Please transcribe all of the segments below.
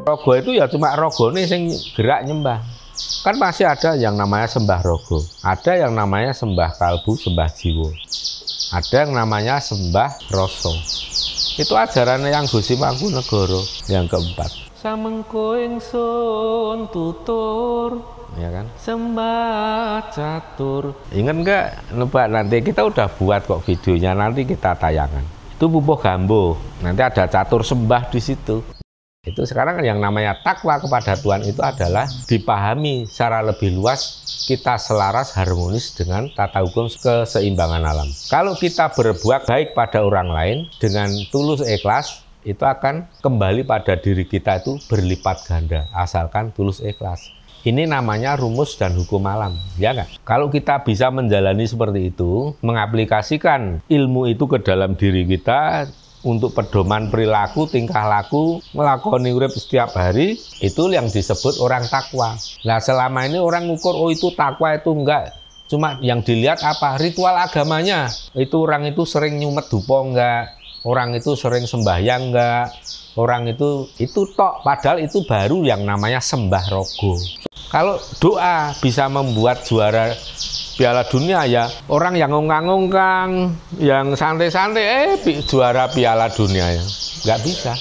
Rogo itu ya cuma rogone sing gerak nyembah. Kan masih ada yang namanya sembah rogo, ada yang namanya sembah kalbu, sembah jiwa, ada yang namanya sembah rasa. Itu ajaran yang Gusti Mangkunegara yang keempat. Samengko ingsun tutur, ya kan? Sembah catur. Ingat nggak? Nebak nanti kita udah buat kok videonya, nanti kita tayangkan. Itu Pupuh Gambo. Nanti ada catur sembah di situ. Itu sekarang yang namanya takwa kepada Tuhan itu adalah dipahami secara lebih luas, kita selaras harmonis dengan tata hukum keseimbangan alam. Kalau kita berbuat baik pada orang lain dengan tulus ikhlas, itu akan kembali pada diri kita itu berlipat ganda, asalkan tulus ikhlas. Ini namanya rumus dan hukum alam, ya nggak? Kalau kita bisa menjalani seperti itu, mengaplikasikan ilmu itu ke dalam diri kita, untuk pedoman perilaku, tingkah laku, melakoni urip setiap hari, itu yang disebut orang takwa. Nah, selama ini orang ngukur, oh itu takwa, itu enggak. Cuma yang dilihat apa? Ritual agamanya. Itu orang itu sering nyumet dupo enggak? Orang itu sering sembahyang enggak? Orang itu tok. Padahal itu baru yang namanya sembah rogo. Kalau doa bisa membuat juara Piala Dunia, ya orang yang ngongkang-ngongkang, yang santai-santai, juara Piala Dunia ya nggak bisa,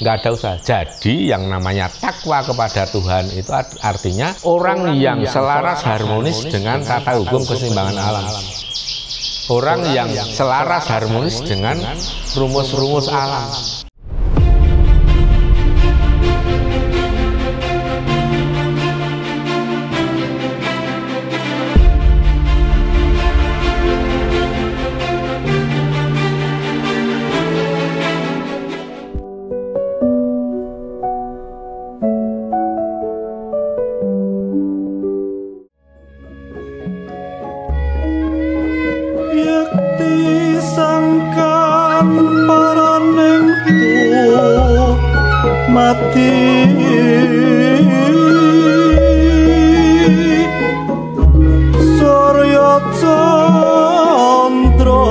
nggak ada usaha. Jadi yang namanya takwa kepada Tuhan itu artinya orang yang selaras harmonis dengan tata hukum keseimbangan alam, orang yang selaras harmonis dengan rumus-rumus alam. Mati Surya Candra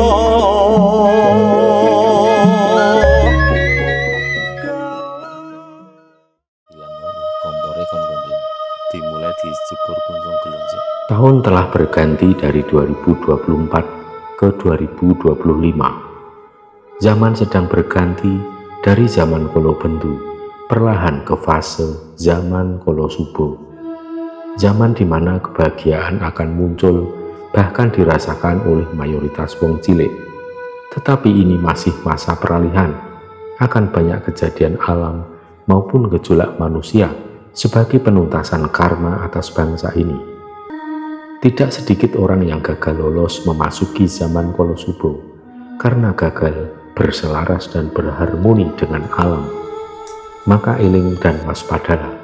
dimulai di Cukur Kunjung Gelungsik. Tahun telah berganti dari 2024 ke 2025. Zaman sedang berganti dari zaman Kolo Bendu perlahan ke fase zaman Kolo Subo, zaman di mana kebahagiaan akan muncul bahkan dirasakan oleh mayoritas wong cilik. Tetapi ini masih masa peralihan, akan banyak kejadian alam maupun gejolak manusia sebagai penuntasan karma atas bangsa ini. Tidak sedikit orang yang gagal lolos memasuki zaman Kolo Subo karena gagal berselaras dan berharmoni dengan alam. Maka eling dan waspadalah.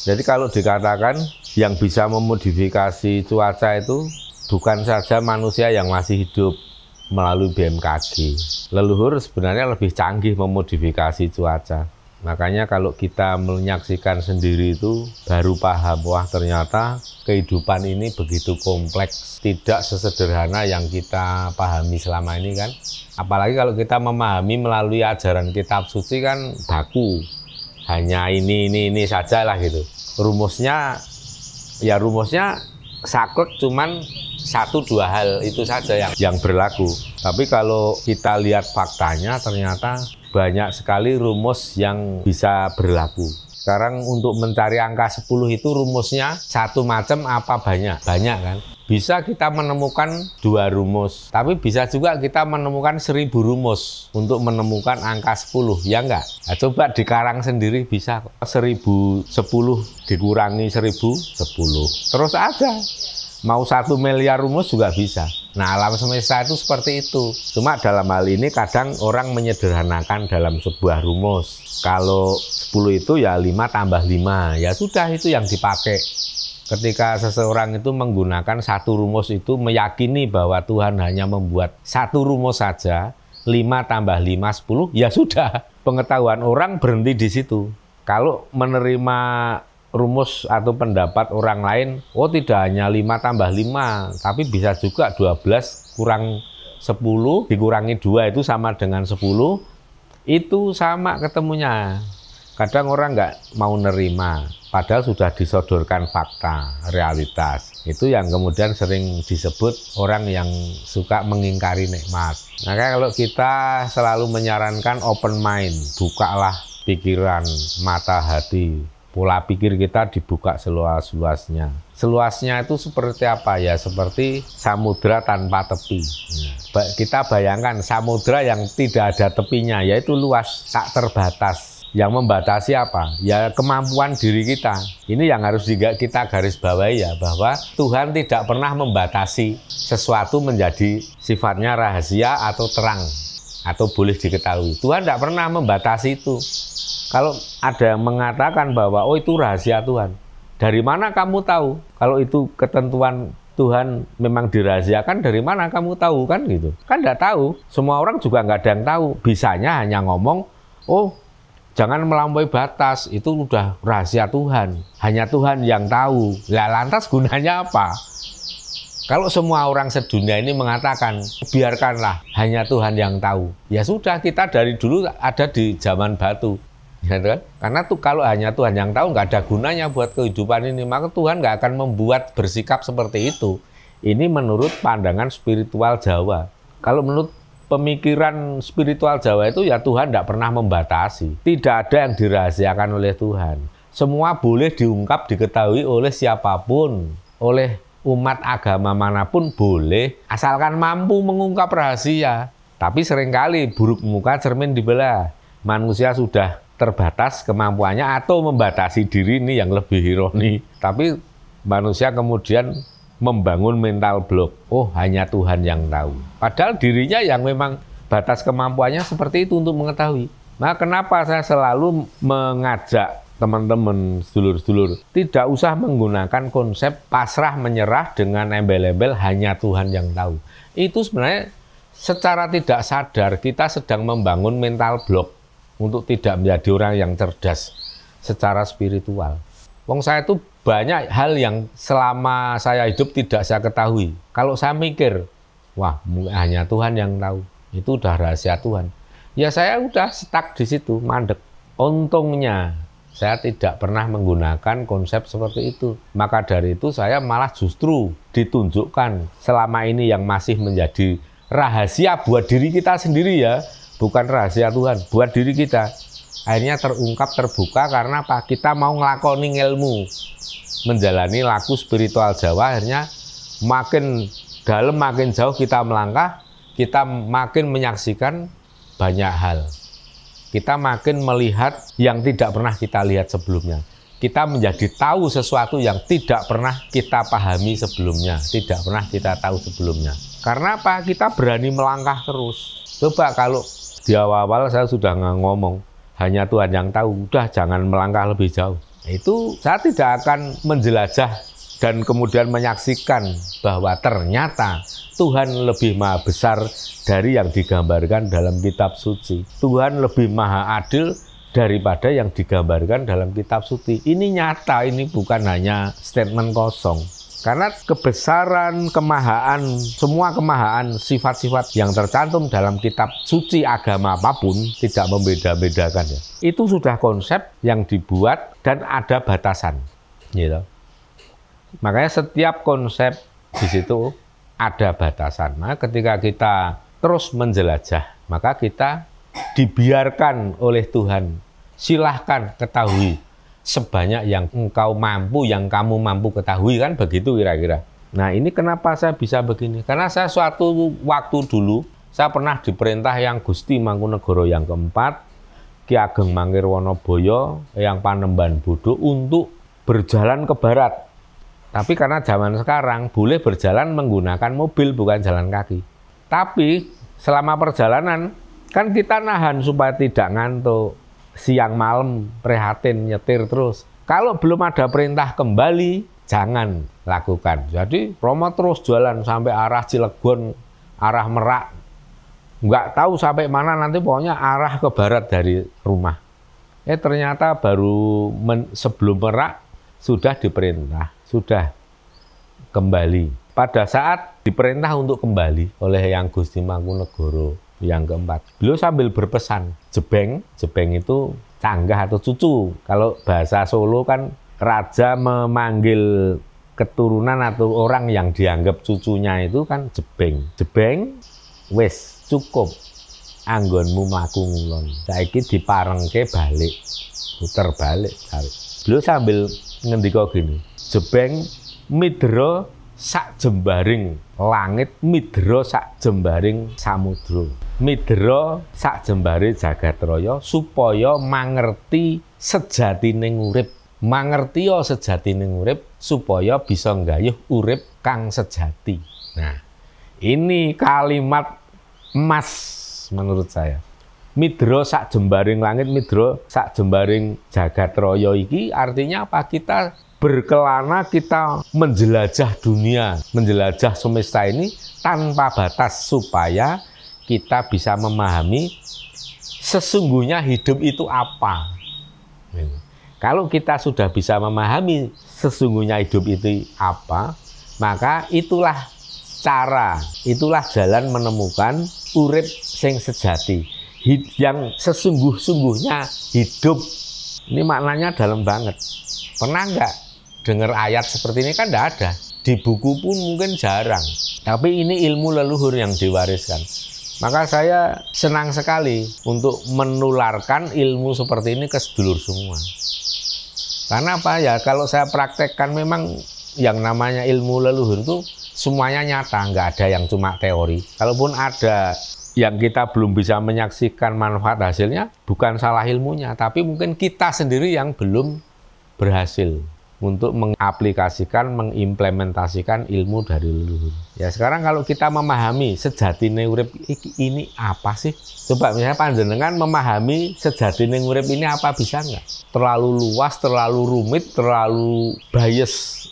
Jadi kalau dikatakan yang bisa memodifikasi cuaca itu bukan saja manusia yang masih hidup, melalui BMKG. Leluhur sebenarnya lebih canggih memodifikasi cuaca. Makanya kalau kita menyaksikan sendiri itu baru paham, wah ternyata kehidupan ini begitu kompleks, tidak sesederhana yang kita pahami selama ini kan. Apalagi kalau kita memahami melalui ajaran kitab suci kan baku, hanya ini saja lah gitu. Rumusnya saklek cuman 1-2 hal itu saja yang berlaku. Tapi kalau kita lihat faktanya ternyata banyak sekali rumus yang bisa berlaku. Sekarang untuk mencari angka 10 itu rumusnya satu macam apa banyak? Banyak kan? Bisa kita menemukan 2 rumus, tapi bisa juga kita menemukan 1000 rumus untuk menemukan angka 10, ya enggak? Nah, coba dikarang sendiri bisa kok. 1010 dikurangi 1010. Terus aja. Mau 1 miliar rumus juga bisa. Nah, alam semesta itu seperti itu. Cuma dalam hal ini kadang orang menyederhanakan dalam sebuah rumus. Kalau 10 itu ya 5 tambah 5. Ya sudah, itu yang dipakai. Ketika seseorang itu menggunakan 1 rumus itu meyakini bahwa Tuhan hanya membuat 1 rumus saja, 5 tambah 5, 10, ya sudah. Pengetahuan orang berhenti di situ. Kalau menerima rumus atau pendapat orang lain, oh tidak hanya 5 tambah 5, tapi bisa juga 12 kurang 10 dikurangi 2 itu sama dengan 10, itu sama ketemunya. Kadang orang nggak mau nerima, padahal sudah disodorkan fakta, realitas. Itu yang kemudian sering disebut orang yang suka mengingkari nikmat. Maka kalau kita selalu menyarankan open mind, bukalah pikiran, mata hati. Pola pikir kita dibuka seluas-luasnya. Seluasnya itu seperti apa ya? Seperti samudra tanpa tepi. Kita bayangkan samudra yang tidak ada tepinya, yaitu luas, tak terbatas. Yang membatasi apa? Ya kemampuan diri kita. Ini yang harus kita garis bawahi ya, bahwa Tuhan tidak pernah membatasi sesuatu menjadi sifatnya rahasia atau terang, atau boleh diketahui. Tuhan tidak pernah membatasi itu. Kalau ada yang mengatakan bahwa oh itu rahasia Tuhan, dari mana kamu tahu? Kalau itu ketentuan Tuhan memang dirahasiakan, dari mana kamu tahu kan gitu? Kan tidak tahu. Semua orang juga nggak ada yang tahu. Bisanya hanya ngomong, oh jangan melampaui batas, itu udah rahasia Tuhan. Hanya Tuhan yang tahu. Lah lantas gunanya apa? Kalau semua orang sedunia ini mengatakan, biarkanlah hanya Tuhan yang tahu. Ya sudah, kita dari dulu ada di zaman batu. Ya, kan? Karena tuh kalau hanya Tuhan yang tahu nggak ada gunanya buat kehidupan ini, maka Tuhan nggak akan membuat bersikap seperti itu. Ini menurut pandangan spiritual Jawa. Kalau menurut pemikiran spiritual Jawa itu ya Tuhan tidak pernah membatasi. Tidak ada yang dirahasiakan oleh Tuhan. Semua boleh diungkap, diketahui oleh siapapun, oleh umat agama manapun boleh, asalkan mampu mengungkap rahasia. Tapi seringkali buruk muka cermin dibelah. Manusia sudah terbatas kemampuannya atau membatasi diri, ini yang lebih ironi. Tapi manusia kemudian membangun mental block. Oh, hanya Tuhan yang tahu. Padahal dirinya yang memang batas kemampuannya seperti itu untuk mengetahui. Nah, kenapa saya selalu mengajak teman-teman, sedulur-sedulur, tidak usah menggunakan konsep pasrah menyerah dengan embel-embel hanya Tuhan yang tahu. Itu sebenarnya secara tidak sadar kita sedang membangun mental block untuk tidak menjadi orang yang cerdas secara spiritual. Wong saya itu banyak hal yang selama saya hidup tidak saya ketahui. Kalau saya mikir, wah hanya Tuhan yang tahu, itu udah rahasia Tuhan. Ya saya udah stuck di situ, mandek. Untungnya saya tidak pernah menggunakan konsep seperti itu. Maka dari itu saya malah justru ditunjukkan selama ini yang masih menjadi rahasia buat diri kita sendiri ya. Bukan rahasia Tuhan, buat diri kita. Akhirnya terungkap, terbuka karena apa? Kita mau ngelakoni ilmu. Menjalani laku spiritual Jawa, akhirnya makin dalam, makin jauh kita melangkah, kita makin menyaksikan banyak hal. Kita makin melihat yang tidak pernah kita lihat sebelumnya. Kita menjadi tahu sesuatu yang tidak pernah kita pahami sebelumnya, tidak pernah kita tahu sebelumnya. Karena apa? Kita berani melangkah terus. Coba kalau di awal-awal saya sudah ngomong, hanya Tuhan yang tahu, udah jangan melangkah lebih jauh. Itu saya tidak akan menjelajah dan kemudian menyaksikan bahwa ternyata Tuhan lebih maha besar dari yang digambarkan dalam kitab suci. Tuhan lebih maha adil daripada yang digambarkan dalam kitab suci. Ini nyata, ini bukan hanya statement kosong. Karena kebesaran, kemahaan, semua kemahaan, sifat-sifat yang tercantum dalam kitab suci agama apapun tidak membeda-bedakan. Ya. Itu sudah konsep yang dibuat dan ada batasan. Gitu. Makanya setiap konsep di situ ada batasan. Nah, ketika kita terus menjelajah, maka kita dibiarkan oleh Tuhan. Silahkan ketahui sebanyak yang engkau mampu, yang kamu mampu ketahui, kan begitu kira-kira. Nah, ini kenapa saya bisa begini? Karena saya suatu waktu dulu, saya pernah diperintah yang Gusti Mangkunegoro yang keempat, Ki Ageng Mangir Wonoboyo, yang Panembahan Bodo untuk berjalan ke barat. Tapi karena zaman sekarang boleh berjalan menggunakan mobil, bukan jalan kaki. Tapi selama perjalanan, kan kita nahan supaya tidak ngantuk. Siang malam prihatin nyetir terus. Kalau belum ada perintah kembali, jangan lakukan. Jadi Romo terus jalan sampai arah Cilegon, arah Merak. Nggak tahu sampai mana, nanti pokoknya arah ke barat dari rumah. Ternyata baru sebelum Merak sudah diperintah, sudah kembali. Pada saat diperintah untuk kembali oleh Yang Gusti Mangkunegoro yang keempat, beliau sambil berpesan, jebeng itu canggah atau cucu. Kalau bahasa Solo kan raja memanggil keturunan atau orang yang dianggap cucunya itu kan jebeng. Jebeng, wis cukup, anggonmu mlaku ngulon. Saiki diparengke balik, puter balik. Beliau sambil ngendika gini, jebeng midra sak jembaring langit, midra sak jembaring samudra, midra sak jembare jagat raya, supaya mangerti sejatining urip. Mangertiya sejatining urip supaya bisa nggayuh urip kang sejati. Nah, ini kalimat emas menurut saya. Midra sak jembaring langit, midra sak jembaring jagat raya iki artinya apa? Kita berkelana, kita menjelajah dunia, menjelajah semesta ini tanpa batas supaya kita bisa memahami sesungguhnya hidup itu apa. Kalau kita sudah bisa memahami sesungguhnya hidup itu apa, maka itulah cara, itulah jalan menemukan urip sing sejati, yang sesungguh-sungguhnya hidup. Ini maknanya dalam banget. Pernah nggak dengar ayat seperti ini? Kan enggak ada. Di buku pun mungkin jarang. Tapi ini ilmu leluhur yang diwariskan. Maka saya senang sekali untuk menularkan ilmu seperti ini ke sedulur semua. Karena apa ya? Kalau saya praktekkan memang yang namanya ilmu leluhur itu semuanya nyata. Nggak ada yang cuma teori. Kalaupun ada yang kita belum bisa menyaksikan manfaat hasilnya, bukan salah ilmunya. Tapi mungkin kita sendiri yang belum berhasil untuk mengaplikasikan, mengimplementasikan ilmu dari leluhur. Ya sekarang kalau kita memahami sejatine urip ini apa sih? Coba misalnya panjenengan memahami sejatine urip ini apa, bisa nggak? Terlalu luas, terlalu rumit, terlalu bias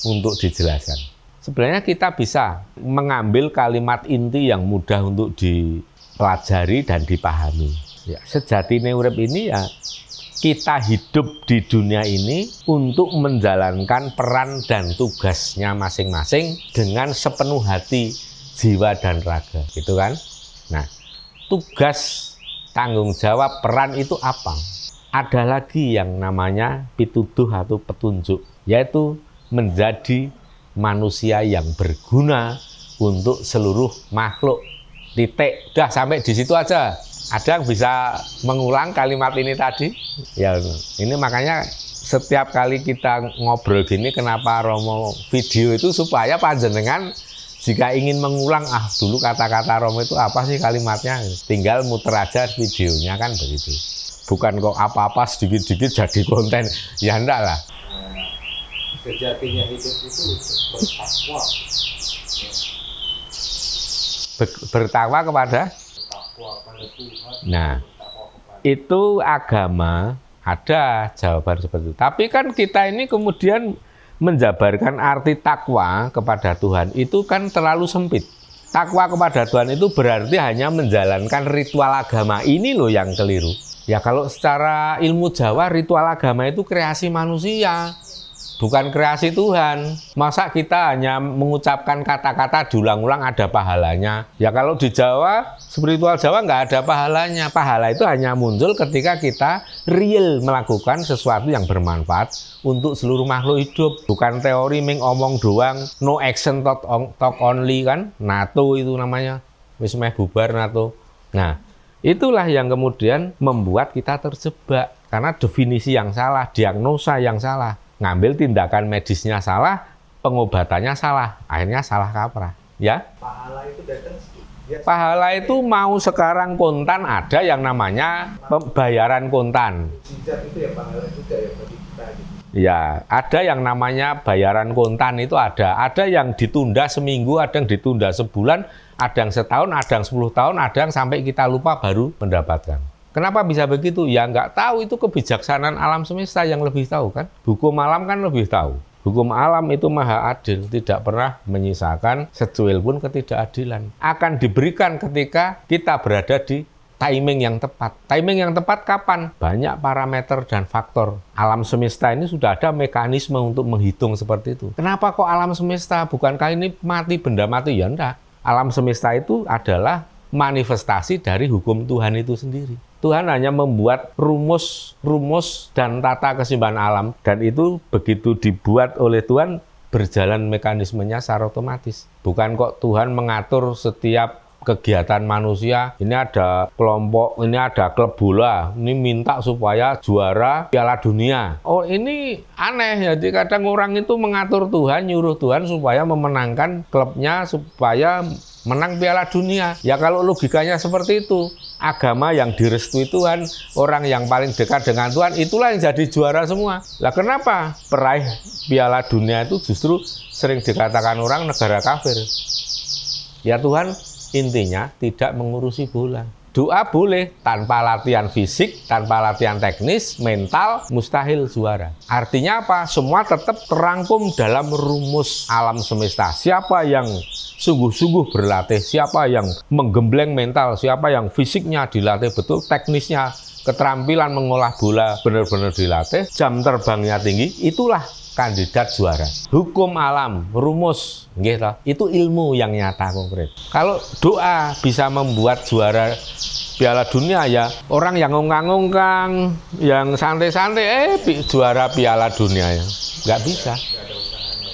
untuk dijelaskan. Sebenarnya kita bisa mengambil kalimat inti yang mudah untuk dipelajari dan dipahami. Ya, sejatine urip ini ya kita hidup di dunia ini untuk menjalankan peran dan tugasnya masing-masing dengan sepenuh hati, jiwa, dan raga. Gitu kan? Nah, tugas, tanggung jawab, peran itu apa? Ada lagi yang namanya pituduh atau petunjuk, yaitu menjadi manusia yang berguna untuk seluruh makhluk. Titik. Udah sampai di situ aja. Ada yang bisa mengulang kalimat ini tadi? Ya, ini makanya setiap kali kita ngobrol gini, kenapa Romo video itu supaya panjenengan jika ingin mengulang, dulu kata-kata Romo itu apa sih kalimatnya? Tinggal muter aja videonya, kan begitu. Bukan kok apa-apa sedikit-sedikit jadi konten. Ya enggak lah. Sejatinya hidup itu bertakwa. Bertakwa kepada? Nah, itu agama ada jawaban seperti itu. Tapi kan kita ini kemudian menjabarkan arti takwa kepada Tuhan itu kan terlalu sempit. Takwa kepada Tuhan itu berarti hanya menjalankan ritual agama. Ini loh yang keliru. Ya kalau secara ilmu Jawa, ritual agama itu kreasi manusia, bukan kreasi Tuhan. Masa kita hanya mengucapkan kata-kata diulang-ulang ada pahalanya? Ya kalau di Jawa, spiritual Jawa nggak ada pahalanya. Pahala itu hanya muncul ketika kita real melakukan sesuatu yang bermanfaat untuk seluruh makhluk hidup. Bukan teori ming omong doang, no action talk only kan? NATO itu namanya. Wis meh bubar NATO. Nah, itulah yang kemudian membuat kita terjebak. Karena definisi yang salah, diagnosa yang salah. Ngambil tindakan medisnya salah, pengobatannya salah, akhirnya salah kaprah. Ya? Pahala itu datang. Pahala itu mau sekarang kontan, ada yang namanya pembayaran kontan. Mujizat itu ya pahala juga ya bagi kita gitu. Ya, ada yang namanya bayaran kontan itu ada. Ada yang ditunda seminggu, ada yang ditunda sebulan, ada yang setahun, ada yang 10 tahun, ada yang sampai kita lupa baru mendapatkan. Kenapa bisa begitu? Ya nggak tahu, itu kebijaksanaan alam semesta yang lebih tahu kan. Hukum alam kan lebih tahu. Hukum alam itu maha adil, tidak pernah menyisakan secuil pun ketidakadilan. Akan diberikan ketika kita berada di timing yang tepat. Timing yang tepat kapan? Banyak parameter dan faktor. Alam semesta ini sudah ada mekanisme untuk menghitung seperti itu. Kenapa kok alam semesta? Bukankah ini mati, benda mati? Ya enggak. Alam semesta itu adalah manifestasi dari hukum Tuhan itu sendiri. Tuhan hanya membuat rumus dan tata keseimbangan alam. Dan itu begitu dibuat oleh Tuhan, berjalan mekanismenya secara otomatis. Bukan kok Tuhan mengatur setiap kegiatan manusia, ini ada kelompok, ini ada klub bola, ini minta supaya juara Piala Dunia. Oh ini aneh, jadi kadang orang itu mengatur Tuhan, nyuruh Tuhan supaya memenangkan klubnya, supaya menang Piala Dunia. Ya kalau logikanya seperti itu, agama yang direstui Tuhan, orang yang paling dekat dengan Tuhan, itulah yang jadi juara semua. Lah kenapa peraih Piala Dunia itu justru sering dikatakan orang negara kafir? Ya Tuhan intinya tidak mengurusi bola. Doa boleh, tanpa latihan fisik, tanpa latihan teknis, mental, mustahil juara. Artinya apa? Semua tetap terangkum dalam rumus alam semesta. Siapa yang sungguh-sungguh berlatih, siapa yang menggembleng mental, siapa yang fisiknya dilatih betul, teknisnya, keterampilan mengolah bola benar-benar dilatih, jam terbangnya tinggi, itulah kandidat juara. Hukum alam, rumus, gitu. Itu ilmu yang nyata konkret. Kalau doa bisa membuat juara Piala Dunia, ya orang yang ngongkang-ngongkang, yang santai-santai, juara Piala Dunia ya. Nggak bisa.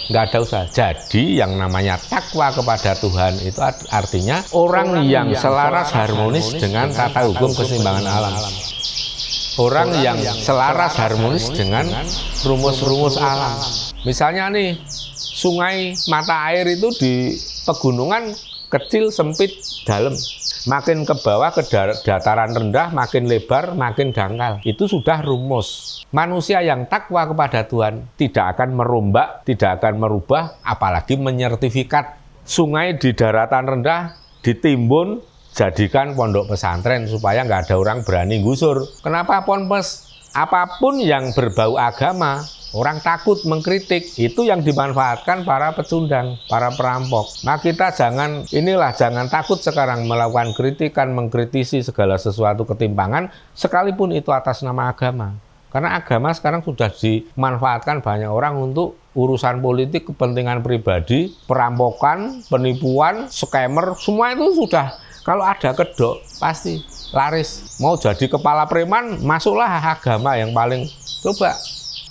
Nggak ada usaha. Jadi yang namanya takwa kepada Tuhan itu artinya orang yang selaras harmonis dengan tata hukum keseimbangan alam. Orang yang selaras harmonis dengan rumus-rumus alam. Misalnya nih, sungai mata air itu di pegunungan kecil, sempit, dalam. Makin ke bawah ke dataran rendah, makin lebar, makin dangkal. Itu sudah rumus. Manusia yang takwa kepada Tuhan tidak akan merombak, tidak akan merubah, apalagi menyertifikat. Sungai di daratan rendah ditimbun, jadikan pondok pesantren supaya nggak ada orang berani gusur. Kenapa ponpes? Apapun yang berbau agama, orang takut mengkritik. Itu yang dimanfaatkan para pecundang, para perampok. Nah kita jangan takut sekarang melakukan kritikan, mengkritisi segala sesuatu ketimpangan, sekalipun itu atas nama agama. Karena agama sekarang sudah dimanfaatkan banyak orang untuk urusan politik, kepentingan pribadi, perampokan, penipuan, scammer, semua itu sudah. Kalau ada kedok, pasti laris. Mau jadi kepala preman, masuklah agama yang paling. Coba,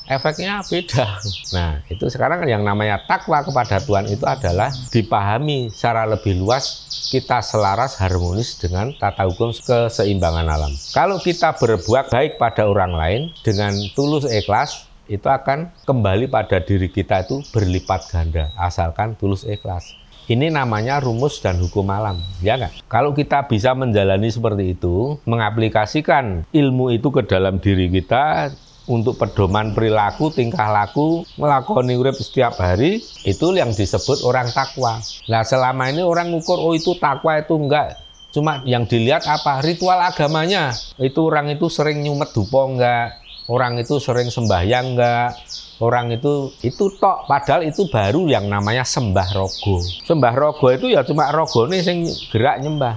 efeknya beda. Nah, itu sekarang yang namanya takwa kepada Tuhan itu adalah dipahami secara lebih luas, kita selaras harmonis dengan tata hukum keseimbangan alam. Kalau kita berbuat baik pada orang lain dengan tulus ikhlas, itu akan kembali pada diri kita itu berlipat ganda, asalkan tulus ikhlas. Ini namanya rumus dan hukum alam, ya nggak? Kalau kita bisa menjalani seperti itu, mengaplikasikan ilmu itu ke dalam diri kita untuk pedoman perilaku, tingkah laku, melakoni urip setiap hari, itu yang disebut orang takwa. Nah, selama ini orang ngukur, oh itu takwa, itu enggak. Cuma yang dilihat apa? Ritual agamanya. Itu orang itu sering nyumet dupo enggak? orang itu sering sembahyang enggak, orang itu tok, padahal itu baru yang namanya sembah rogo. Sembah rogo itu ya cuma rogone sing gerak nyembah.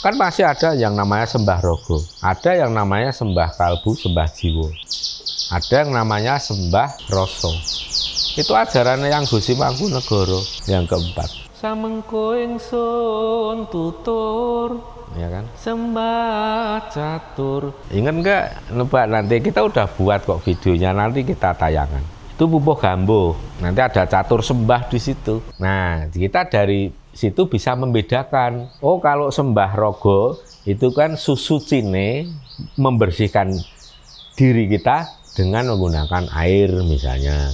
Kan masih ada yang namanya sembah rogo, ada yang namanya sembah kalbu, sembah jiwa, ada yang namanya sembah rasa. Itu ajarannya yang Gusti Mangkunegara yang keempat. Samengko ingsun tutur, ya kan, sembah catur. Ingat nggak? Lupa, nanti kita udah buat kok videonya, nanti kita tayangkan. Itu Pupuh Gambo, nanti ada catur sembah di situ. Nah, kita dari situ bisa membedakan. Oh, kalau sembah rogo itu kan susucine, membersihkan diri kita dengan menggunakan air misalnya.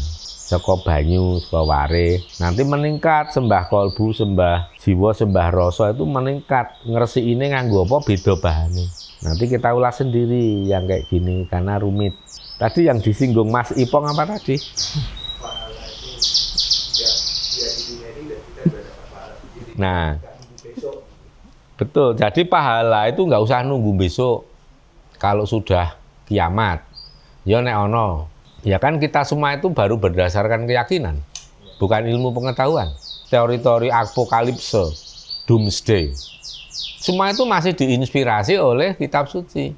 Saka banyu, saka ware, nanti meningkat sembah kolbu, sembah jiwa, sembah rasa itu meningkat. Ngresiki nganggo apa beda bahane. Nanti kita ulas sendiri yang kayak gini karena rumit. Tadi yang disinggung Mas Ipong apa tadi? Pahala itu ya di dunia ini dan kita sudah dapat pahala. Jadi Nah, nggak nunggu besok. betul. Jadi pahala itu nggak usah nunggu besok. Kalau sudah kiamat, ya nek ono. Ya kan kita semua itu baru berdasarkan keyakinan, bukan ilmu pengetahuan. Teori-teori apokalipse, doomsday, semua itu masih diinspirasi oleh kitab suci,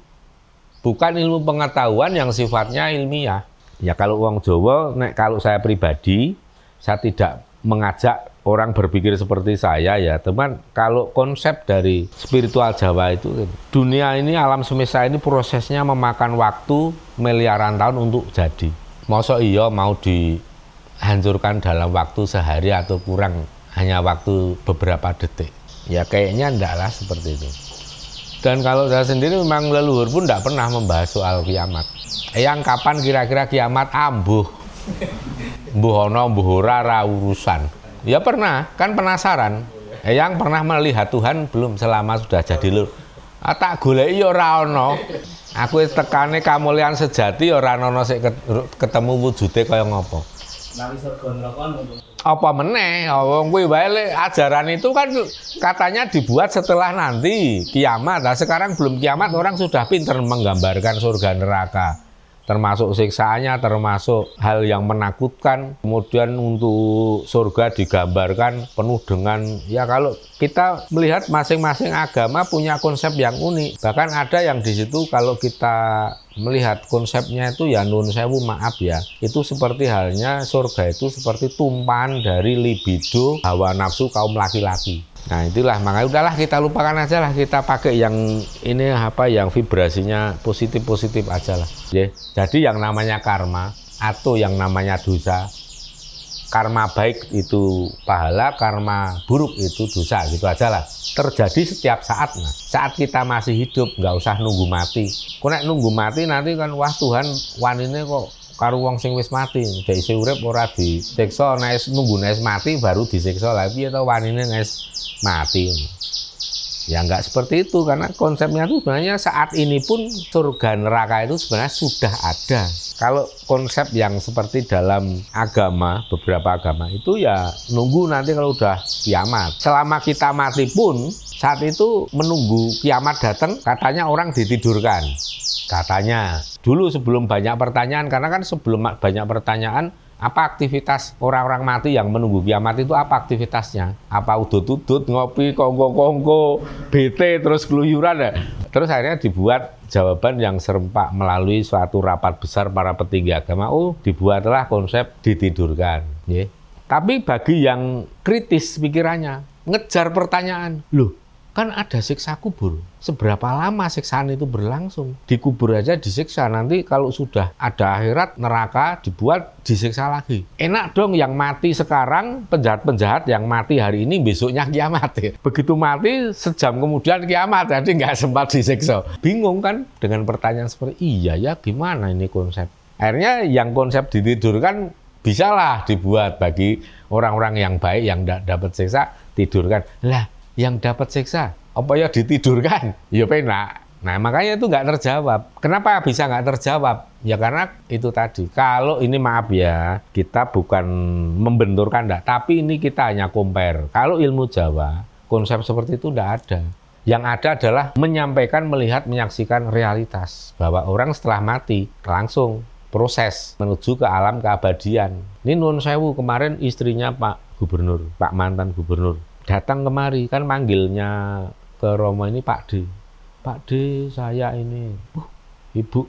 bukan ilmu pengetahuan yang sifatnya ilmiah. Ya kalau orang Jawa, kalau saya pribadi, saya tidak mengajak orang berpikir seperti saya ya teman. Kalau konsep dari spiritual Jawa itu, dunia ini, alam semesta ini prosesnya memakan waktu miliaran tahun untuk jadi. Masa iya mau dihancurkan dalam waktu sehari atau kurang, hanya waktu beberapa detik? Ya kayaknya enggak lah seperti itu. Dan kalau saya sendiri memang leluhur pun enggak pernah membahas soal kiamat. Yang kapan kira-kira kiamat ambuh? Mbuh ana mbuh ora ra urusan. Ya pernah, kan penasaran. Yang pernah melihat Tuhan belum selama sudah jadi lur. Tak goleki ya ora ana. Aku wis tekane kamuliaan sejati ya ora ana sik ketemu wujude kaya ngopo. Nang surga neraka nunggu. Apa meneh? Wong kuwi wae ajaran itu kan katanya dibuat setelah nanti kiamat. Nah, sekarang belum kiamat orang sudah pinter menggambarkan surga neraka. Termasuk siksaannya, termasuk hal yang menakutkan. Kemudian untuk surga digambarkan penuh dengan, ya kalau kita melihat masing-masing agama punya konsep yang unik. Bahkan ada yang di situ kalau kita melihat konsepnya itu ya nun sewu maaf ya, itu seperti halnya surga itu seperti tumpahan dari libido hawa nafsu kaum laki-laki. Nah itulah, makanya udahlah kita lupakan aja lah, kita pakai yang ini apa yang vibrasinya positif-positif aja lah. Jadi yang namanya karma atau yang namanya dosa, karma baik itu pahala, karma buruk itu dosa, gitu aja lah. Terjadi setiap saat, Mas. Saat kita masih hidup, nggak usah nunggu mati. Kok nek nunggu mati nanti kan wah Tuhan wanine kok karo wong sing wis mati, dek isih urip ora disiksa, nek nunggu nek mati baru disiksa lagi, piye to wanine nek mati. Ya nggak seperti itu, karena konsepnya itu sebenarnya saat ini pun surga neraka itu sebenarnya sudah ada. Kalau konsep yang seperti dalam agama, beberapa agama itu ya nunggu nanti kalau udah kiamat. Selama kita mati pun saat itu menunggu kiamat datang, katanya orang ditidurkan. Katanya dulu sebelum banyak pertanyaan, karena kan sebelum banyak pertanyaan, apa aktivitas orang-orang mati yang menunggu kiamat itu, apa aktivitasnya? Apa udut-udut, ngopi, kongko-kongko, bete, terus keluyuran ya? Terus akhirnya dibuat jawaban yang serempak melalui suatu rapat besar para petinggi agama. Oh, dibuatlah konsep ditidurkan. Ya. Tapi bagi yang kritis pikirannya, ngejar pertanyaan. Loh, kan ada siksa kubur. Seberapa lama siksaan itu berlangsung? Di kubur aja disiksa, nanti kalau sudah ada akhirat, neraka dibuat disiksa lagi. Enak dong yang mati sekarang, penjahat-penjahat yang mati hari ini, besoknya kiamat. Ya. Begitu mati, sejam kemudian kiamat, jadi nggak sempat disiksa. Bingung kan dengan pertanyaan seperti, iya ya gimana ini konsep? Akhirnya yang konsep ditidurkan, bisalah dibuat bagi orang-orang yang baik, yang dapat siksa, tidurkan. Lah, yang dapat siksa, apa ya ditidurkan? Ya penak. Nah makanya itu nggak terjawab. Kenapa bisa nggak terjawab? Ya karena itu tadi. Kalau ini maaf ya, kita bukan membenturkan, tapi ini kita hanya compare. Kalau ilmu Jawa, konsep seperti itu nggak ada. Yang ada adalah menyampaikan, melihat, menyaksikan realitas bahwa orang setelah mati langsung proses menuju ke alam keabadian. Ini nuwun sewu, kemarin istrinya Pak Gubernur, Pak mantan Gubernur, datang kemari, kan manggilnya ke Romo ini Pak D. Pak D, saya ini, Ibu,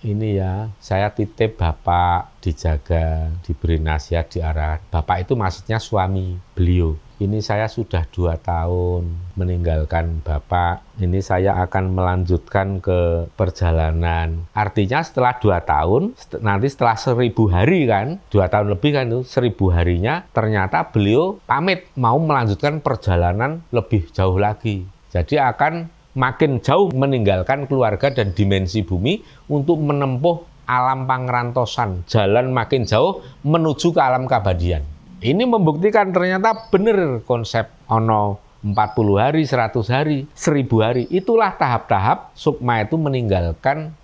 ini ya, saya titip Bapak dijaga, diberi nasihat, diarahkan. Bapak itu maksudnya suami beliau. Ini saya sudah 2 tahun meninggalkan Bapak. Ini saya akan melanjutkan ke perjalanan. Artinya setelah 2 tahun, nanti setelah 1000 hari kan, 2 tahun lebih kan itu, 1000 harinya, ternyata beliau pamit mau melanjutkan perjalanan lebih jauh lagi. Jadi akan makin jauh meninggalkan keluarga dan dimensi bumi untuk menempuh alam pangrantosan, jalan makin jauh menuju ke alam keabadian. Ini membuktikan ternyata benar konsep ono 40 hari, 100 hari, 1000 hari. Itulah tahap-tahap sukma itu meninggalkan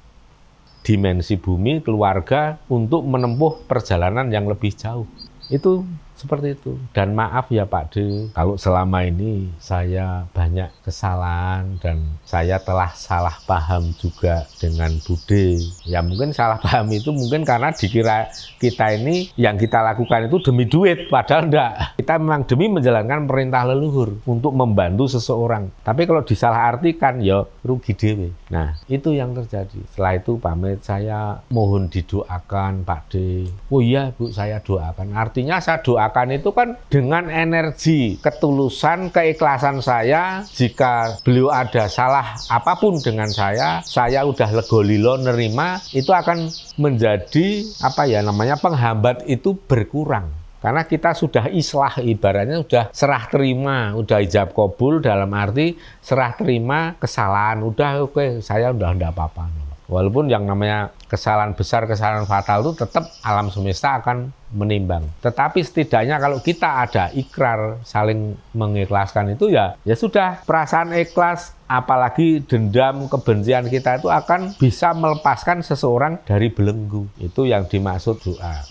dimensi bumi, keluarga untuk menempuh perjalanan yang lebih jauh. Itu seperti itu. Dan maaf ya Pak D, kalau selama ini saya banyak kesalahan dan saya telah salah paham juga dengan Bude. Ya mungkin salah paham itu mungkin karena dikira kita ini yang kita lakukan itu demi duit, padahal enggak. Kita memang demi menjalankan perintah leluhur untuk membantu seseorang. Tapi kalau disalahartikan ya rugi dewe. Nah, itu yang terjadi. Setelah itu pamit, saya mohon didoakan Pak D. Oh iya Bu, saya doakan. Artinya saya doakan itu kan dengan energi ketulusan, keikhlasan saya. Jika beliau ada salah apapun dengan saya udah legolilo nerima, itu akan menjadi apa ya namanya, penghambat itu berkurang. Karena kita sudah islah, ibaratnya sudah serah terima, udah ijab kabul, dalam arti serah terima kesalahan, udah oke, saya udah enggak apa-apa. Walaupun yang namanya kesalahan besar, kesalahan fatal itu tetap alam semesta akan menimbang. Tetapi setidaknya kalau kita ada ikrar saling mengikhlaskan itu ya sudah, perasaan ikhlas, apalagi dendam, kebencian kita itu akan bisa melepaskan seseorang dari belenggu. Itu yang dimaksud doa.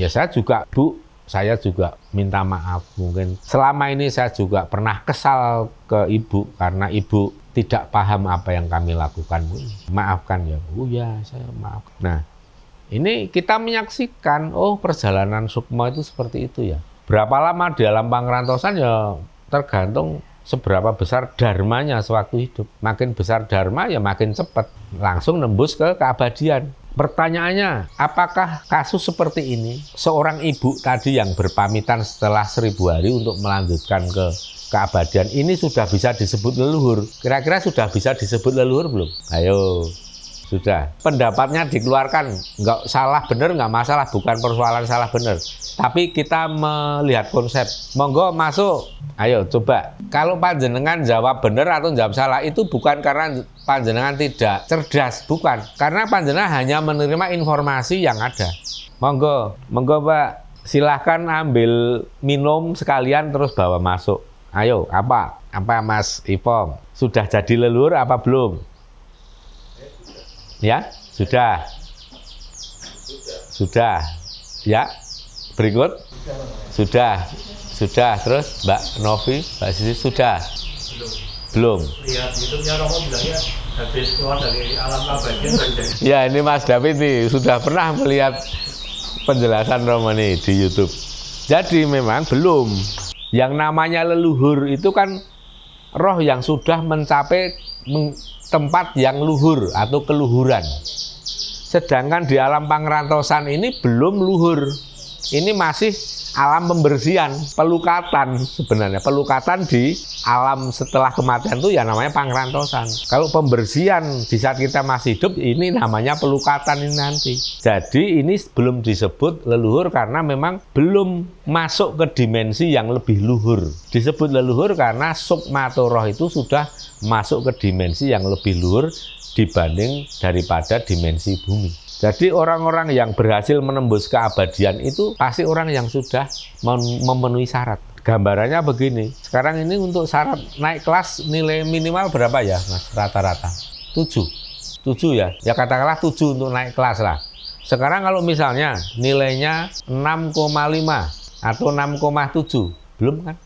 Ya saya juga Bu, saya juga minta maaf. Mungkin selama ini saya juga pernah kesal ke Ibu karena Ibu tidak paham apa yang kami lakukan. Maafkan ya Bu, ya saya maaf. Nah, ini kita menyaksikan, oh perjalanan sukma itu seperti itu ya. Berapa lama di alam pangrantosan ya tergantung seberapa besar dharmanya sewaktu hidup. Makin besar dharma ya makin cepat langsung nembus ke keabadian. Pertanyaannya, apakah kasus seperti ini, seorang ibu tadi yang berpamitan setelah 1000 hari untuk melanjutkan ke keabadian, ini sudah bisa disebut leluhur? Kira-kira sudah bisa disebut leluhur belum? Ayo, sudah. Pendapatnya dikeluarkan, nggak salah benar, nggak masalah, bukan persoalan salah benar. Tapi kita melihat konsep, monggo masuk. Ayo coba, kalau panjenengan jawab benar atau jawab salah, itu bukan karena panjenengan tidak cerdas, bukan. Karena panjenengan hanya menerima informasi yang ada. Monggo Pak, silahkan ambil minum sekalian terus bawa masuk. Ayo, apa Mas Ipong? Sudah jadi leluhur apa belum? Ya, sudah. Ya, berikut. Sudah. Terus Mbak Novi, Mbak Sisi sudah. Belum. Lihat YouTube-nya Romo bilangnya habis keluar dari alam keabadian. Ya, ini Mas David nih sudah pernah melihat penjelasan Romo nih di YouTube. Jadi memang belum. Yang namanya leluhur itu kan roh yang sudah mencapai tempat yang luhur atau keluhuran. Sedangkan di alam pangrantosan ini belum luhur. Ini masih alam pembersihan, pelukatan sebenarnya. Pelukatan di alam setelah kematian itu ya namanya pangrantosan. Kalau pembersihan di saat kita masih hidup, ini namanya pelukatan ini nanti. Jadi ini belum disebut leluhur karena memang belum masuk ke dimensi yang lebih luhur. Disebut leluhur karena sukma atau roh itu sudah masuk ke dimensi yang lebih luhur dibanding daripada dimensi bumi. Jadi orang-orang yang berhasil menembus keabadian itu pasti orang yang sudah memenuhi syarat. Gambarannya begini, sekarang ini untuk syarat naik kelas nilai minimal berapa ya Mas rata-rata? 7 ya, ya katakanlah 7 untuk naik kelas lah. Sekarang kalau misalnya nilainya 6,5 atau 6,7, belum kan?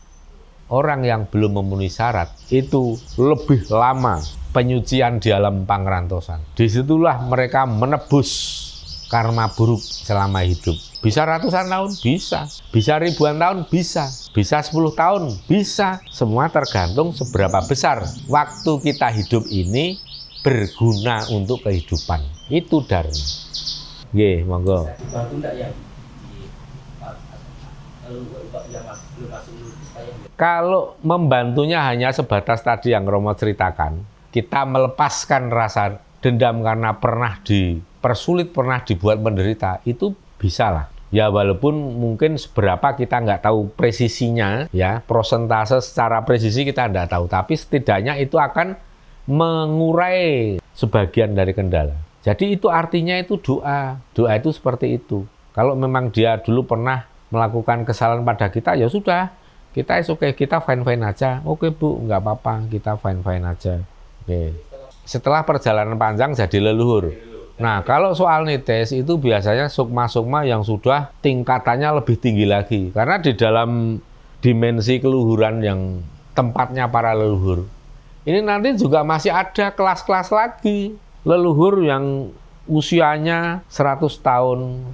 orang yang belum memenuhi syarat itu lebih lama penyucian di alam pangrantosan. Disitulah mereka menebus karma buruk selama hidup. Bisa ratusan tahun? Bisa. Bisa ribuan tahun? Bisa. Bisa 10 tahun? Bisa. Semua tergantung seberapa besar waktu kita hidup ini berguna untuk kehidupan. Itu dharma. Nggih, monggo. Bisa dibantu enggak yang yang belum masuk supaya Kalau membantunya hanya sebatas tadi yang Romo ceritakan, kita melepaskan rasa dendam karena pernah dipersulit, pernah dibuat menderita, itu bisa lah. Ya walaupun mungkin seberapa kita nggak tahu presisinya, ya persentase secara presisi kita nggak tahu, tapi setidaknya itu akan mengurai sebagian dari kendala. Jadi itu artinya itu doa. Doa itu seperti itu. Kalau memang dia dulu pernah melakukan kesalahan pada kita, ya sudah. Kita oke, kita fine-fine aja. Oke Bu, nggak apa-apa, kita fine-fine aja. Oke. Setelah perjalanan panjang jadi leluhur. Nah, kalau soal nites itu biasanya sukma-sukma yang sudah tingkatannya lebih tinggi lagi. Karena di dalam dimensi keluhuran yang tempatnya para leluhur, ini nanti juga masih ada kelas-kelas lagi. Leluhur yang usianya 100 tahun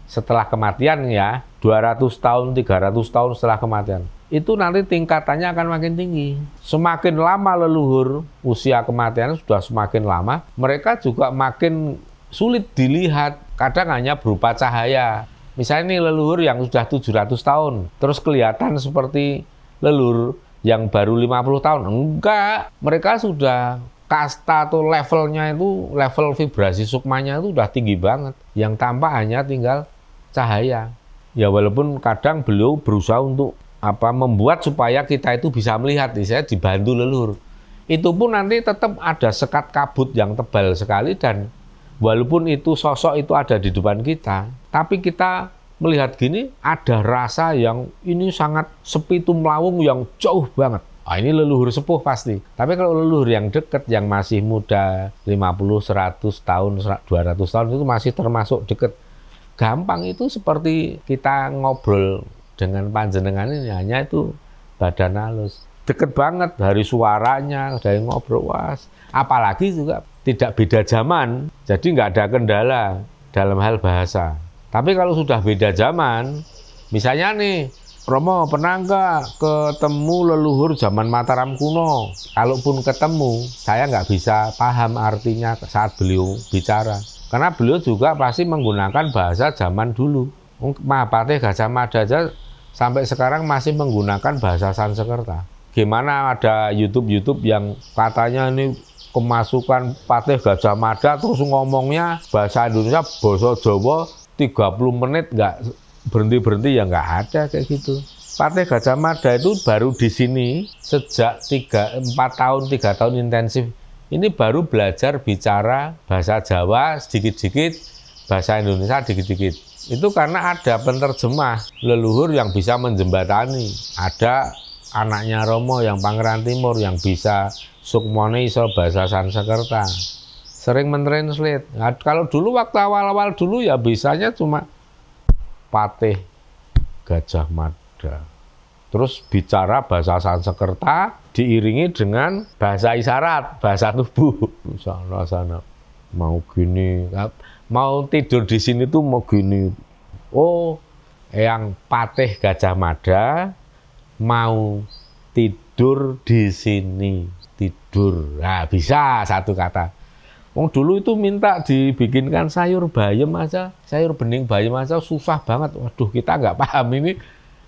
setelah kematian ya, 200 tahun, 300 tahun setelah kematian. Itu nanti tingkatannya akan makin tinggi. Semakin lama leluhur, usia kematian sudah semakin lama, mereka juga makin sulit dilihat. Kadang hanya berupa cahaya. Misalnya ini leluhur yang sudah 700 tahun, terus kelihatan seperti leluhur yang baru 50 tahun. Enggak, mereka sudah kasta atau levelnya itu, level vibrasi sukmanya itu udah tinggi banget. Yang tampak hanya tinggal cahaya. Ya walaupun kadang beliau berusaha untuk membuat supaya kita itu bisa melihat, saya dibantu leluhur. Itu pun nanti tetap ada sekat kabut yang tebal sekali, dan walaupun itu sosok itu ada di depan kita, tapi kita melihat gini ada rasa yang ini sangat sepi tumlawung yang jauh banget. Ini leluhur sepuh pasti. Tapi kalau leluhur yang dekat, yang masih muda, 50, 100 tahun, 200 tahun itu masih termasuk dekat. Gampang itu seperti kita ngobrol dengan panjenengan ini, hanya itu badan halus. Deket banget dari suaranya, dari ngobrol, was. Apalagi juga tidak beda zaman, jadi nggak ada kendala dalam hal bahasa. Tapi kalau sudah beda zaman, misalnya nih, Romo pernah nggak ketemu leluhur zaman Mataram kuno? Kalaupun ketemu, saya nggak bisa paham artinya saat beliau bicara. Karena beliau juga pasti menggunakan bahasa zaman dulu. Mahapatih Gajah Mada aja sampai sekarang masih menggunakan bahasa Sanskerta. Gimana ada YouTube yang katanya ini kemasukan Patih Gajah Mada terus ngomongnya bahasa Indonesia, bahasa Jawa 30 menit nggak berhenti-berhenti, ya nggak ada kayak gitu. Patih Gajah Mada itu baru di sini sejak 3 tahun intensif. Ini baru belajar bicara bahasa Jawa sedikit-sedikit, bahasa Indonesia dikit-dikit. Itu karena ada penerjemah leluhur yang bisa menjembatani. Ada anaknya Romo yang Pangeran Timur yang bisa sukmone iso bahasa Sanskerta. Sering mentranslate. Nah, kalau dulu waktu awal-awal dulu ya bisanya cuma Patih Gajah Mada. Terus bicara bahasa Sanskerta diiringi dengan bahasa isyarat, bahasa tubuh. Sana mau gini, mau tidur di sini tuh mau gini. Oh, yang Patih Gajah Mada mau tidur di sini, tidur. Nah, bisa satu kata. Dulu itu minta dibikinkan sayur bayam aja, sayur bening bayam aja susah banget. Waduh, kita nggak paham ini.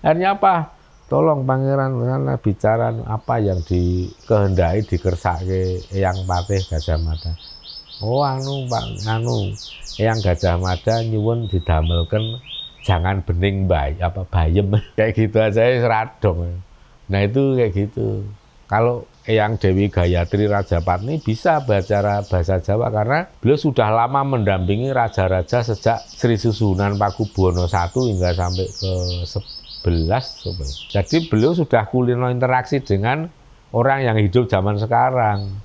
Akhirnya apa? Tolong Pangeran karena bicara apa yang dikehendaki dikersake yang Patih Gajah Mada. Oh yang Gajah Mada nyuwun didamelken jangan bening bayem kayak gitu aja seradong. Nah itu kayak gitu. Kalau yang Dewi Gayatri Rajapatni bisa bicara bahasa Jawa karena beliau sudah lama mendampingi raja-raja sejak Sri Susunan Pakubuwono I hingga sampai ke 11. Jadi beliau sudah kulino interaksi dengan orang yang hidup zaman sekarang.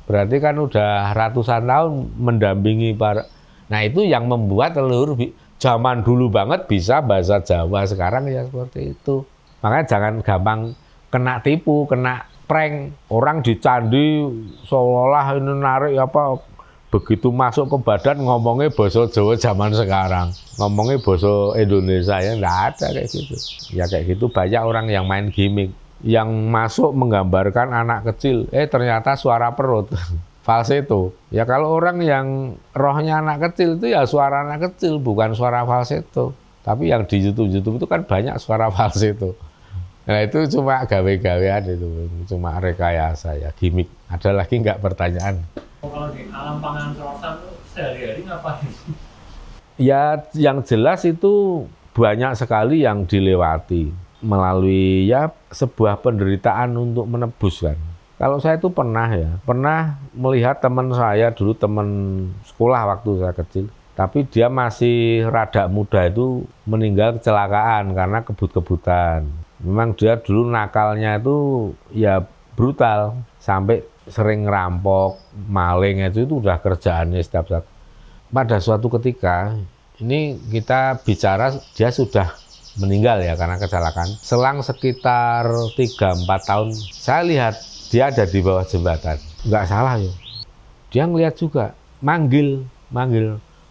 Berarti kan udah ratusan tahun mendampingi para. Nah itu yang membuat leluhur zaman dulu banget bisa bahasa Jawa, sekarang ya seperti itu. Makanya jangan gampang kena tipu, kena prank. Orang di candi seolah-olah ini narik apa, begitu masuk ke badan ngomongnya bahasa Jawa zaman sekarang. Ngomongnya bahasa Indonesia, ya nggak ada kayak gitu. Ya kayak gitu banyak orang yang main gimmick. Yang masuk menggambarkan anak kecil, ternyata suara perut. Falsetto. Ya kalau orang yang rohnya anak kecil itu ya suara anak kecil, bukan suara falsetto. Tapi yang di YouTube itu kan banyak suara falsetto. Nah itu cuma gawe-gawean itu, cuma rekayasa ya, gimmick. Ada lagi nggak pertanyaan? Kalau di alam panganan Sorosan tuh sehari-hari ngapain? Ya yang jelas itu banyak sekali yang dilewati melalui ya sebuah penderitaan untuk menebus kan. Kalau saya itu pernah melihat teman saya dulu, teman sekolah waktu saya kecil. Tapi dia masih rada muda itu meninggal kecelakaan karena kebut-kebutan. Memang dia dulu nakalnya itu ya brutal, sampai sering ngerampok, maling itu udah kerjaannya setiap saat. Pada suatu ketika, ini kita bicara dia sudah meninggal ya karena kecelakaan. Selang sekitar 3-4 tahun, saya lihat dia ada di bawah jembatan. Nggak salah ya. Dia ngeliat juga, manggil.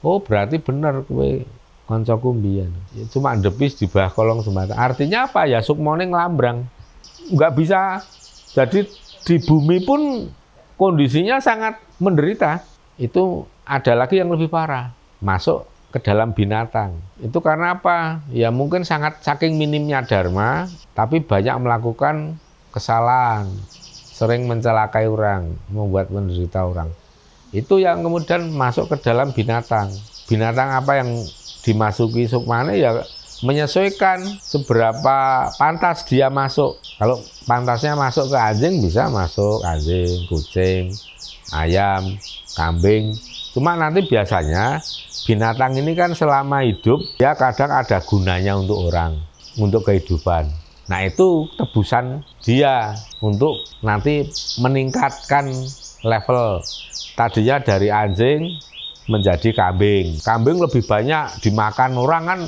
Oh berarti bener kowe koncoku mbiyen. Cuma ndepis di bawah kolong jembatan. Artinya apa ya? Sukmone nglambrang. Nggak bisa. Jadi di bumi pun kondisinya sangat menderita. Itu ada lagi yang lebih parah. Masuk ke dalam binatang. Itu karena apa? Ya mungkin saking minimnya dharma, tapi banyak melakukan kesalahan. Sering mencelakai orang, membuat menderita orang. Itu yang kemudian masuk ke dalam binatang. Binatang apa yang dimasuki sukmane ya menyesuaikan seberapa pantas dia masuk. Kalau pantasnya masuk ke anjing, bisa masuk anjing, kucing, ayam, kambing. Cuma nanti biasanya binatang ini kan selama hidup ya kadang ada gunanya untuk orang, untuk kehidupan. Nah itu tebusan dia untuk nanti meningkatkan level. Tadinya dari anjing menjadi kambing. Kambing lebih banyak dimakan orang kan.